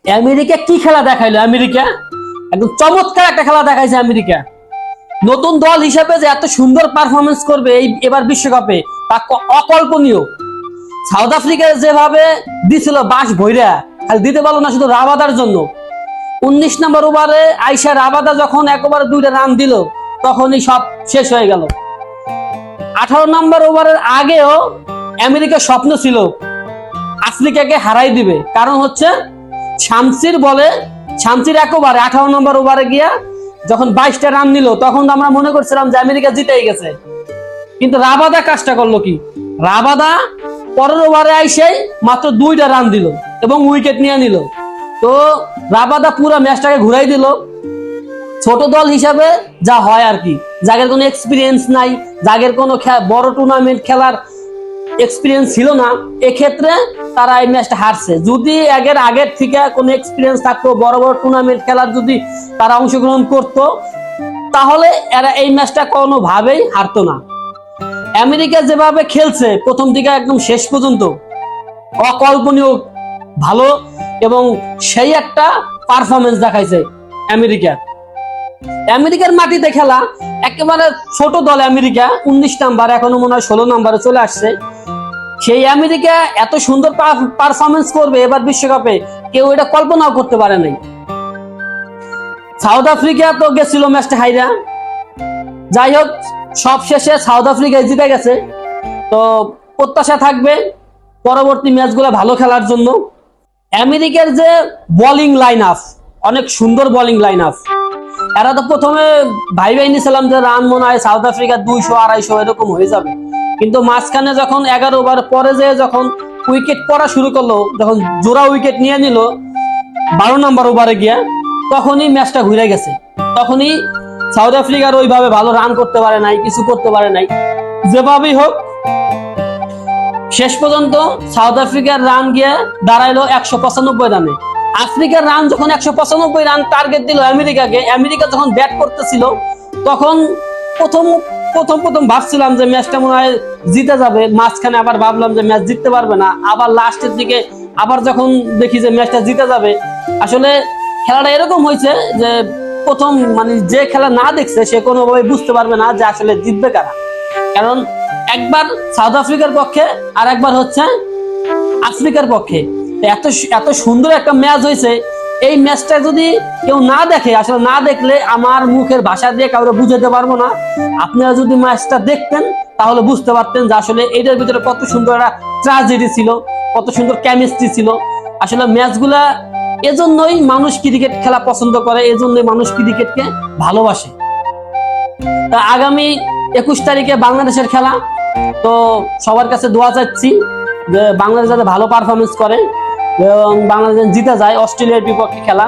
America কি খেলা দেখাইলো? আমেরিকা একদম চমৎকার একটা খেলা দেখাইছে। আমেরিকা নতুন দল হিসেবে যে এত সুন্দর পারফরমেন্স করবে এবার বিশ্বকাপে তা অকল্পনীয়। সাউথ আফ্রিকা যেভাবে দিছিল বাস ভইরা, খালি দিতে পারলো না শুধু রাবাদার জন্য। 19 নম্বর ওভারে আইসা রাবাদা যখন একবার 2টা রান দিল তখনই সব শেষ হয়ে গেল। 18 নম্বর ওভারের আগেও আমেরিকার স্বপ্ন ছিল আফ্রিকাকে হারাই দিবে, কারণ হচ্ছে শামসির বলে, শামসির একবারে 18 নম্বর ওভারে গিয়া যখন 22টা রান নিল তখন আমরা মনে করছিলাম যে আমেরিকা জিতেই গেছে। কিন্তু রাবাদা কাজটা করলো কি, রাবাদা পরের ওভারে আইসে মাত্র 2টা রান দিল এবং উইকেট নিয়ে নিল। তো রাবাদা পুরো ম্যাচটাকে ঘুরাই দিল। ছোট দল হিসাবে যা হয় আর কি, যাদের কোনো এক্সপিরিয়েন্স নাই, যাদের কোনো বড় টুর্নামেন্ট খেলার এক্সপিরিয়েন্স ছিল না, এক্ষেত্রে তারা এই ম্যাচটা হারছে। যদি আগের থেকে কোনো এক্সপিরিয়েন্স থাকতো, বড় বড় টুর্নামেন্ট খেলার যদি তারা অংশগ্রহণ করত, তাহলে এরা এই ম্যাচটা কোনোভাবেই হারতো না। আমেরিকা যেভাবে খেলছে প্রথম দিকে একদম শেষ পর্যন্ত অকল্পনীয় ভালো এবং সেই একটা পারফরমেন্স দেখাইছে আমেরিকা। আমেরিকার মাটিতে খেলা একেবারে ছোট দল আমেরিকা, 19 নাম্বার, এখনো মনে হয় 16 নাম্বারে চলে আসছে। সেই আমেরিকা এত সুন্দর পারফরমেন্স করবে এবার বিশ্বকাপে কেউ এটা কল্পনাও করতে পারে নাই। সাউথ আফ্রিকা তো গেছিল ম্যাচটা হাইরা, যাই হোক সব শেষে সাউথ আফ্রিকায় জিতে গেছে। তো প্রত্যাশা থাকবে পরবর্তী ম্যাচগুলো ভালো খেলার জন্য। আমেরিকার যে বোলিং লাইন আপ, অনেক সুন্দর বোলিং লাইন আপ। এরা তো প্রথমে ভাই নিয়েছিলাম যে রান মনে হয় সাউথ আফ্রিকা 200-250 এরকম হয়ে যাবে, কিন্তু মাঝখানে যখন 11 ওভার পরে যে যখন উইকেট পড়া শুরু করলো, যখন জোড়া উইকেট নিয়ে নিল 12 নম্বর ওভারে গিয়া, তখনই ম্যাচটা ঘুরে গেছে। তখনই সাউথ আফ্রিকার ওইভাবে ভালো রান করতে পারে নাই, কিছু করতে পারে নাই। যেভাবেই হোক শেষ পর্যন্ত সাউথ আফ্রিকার রান গিয়ে দাঁড়াইলো 195 রানে। আফ্রিকার রান যখন 195 রান টার্গেট দিল আমেরিকাকে, আমেরিকা যখন ব্যাট করতেছিল তখন প্রথম ভাবছিলাম যে ম্যাচটা মনে হয় জিতে যাবে, মাঝখানে আবার ভাবলাম যে ম্যাচ জিততে পারবে না, আবার লাস্টের দিকে আবার যখন দেখি যে ম্যাচটা জিতে যাবে। আসলে খেলাটা এরকম হয়েছে যে প্রথম মানে যে খেলা না দেখছে সে কোনোভাবে বুঝতে পারবে না যে আসলে জিতবে কারা, কারণ একবার সাউথ আফ্রিকার পক্ষে আর একবার হচ্ছে আফ্রিকার পক্ষে। এত সুন্দর একটা ম্যাচ হয়েছে। এই ম্যাচটা যদি কেউ না দেখে, আসলে না দেখলে আমার মুখের ভাষা দিয়ে কাউকে বুঝাতে পারবো না। আপনারা যদি ম্যাচটা দেখতেন তাহলে বুঝতে পারতেন যে আসলে এটার ভিতরে কত সুন্দর একটা ট্র্যাজেডি ছিল, কত সুন্দর কেমিস্ট্রি ছিল। আসলে ম্যাচগুলা এজন্যই মানুষ ক্রিকেট খেলা পছন্দ করে, এজন্যই মানুষ ক্রিকেটকে ভালোবাসে। তা আগামী 21 তারিখে বাংলাদেশের খেলা, তো সবার কাছে দোয়া চাচ্ছি যে বাংলাদেশ যাতে ভালো পারফরমেন্স করে এবং বাংলাদেশ জিতে যায় অস্ট্রেলিয়ার বিপক্ষে খেলা।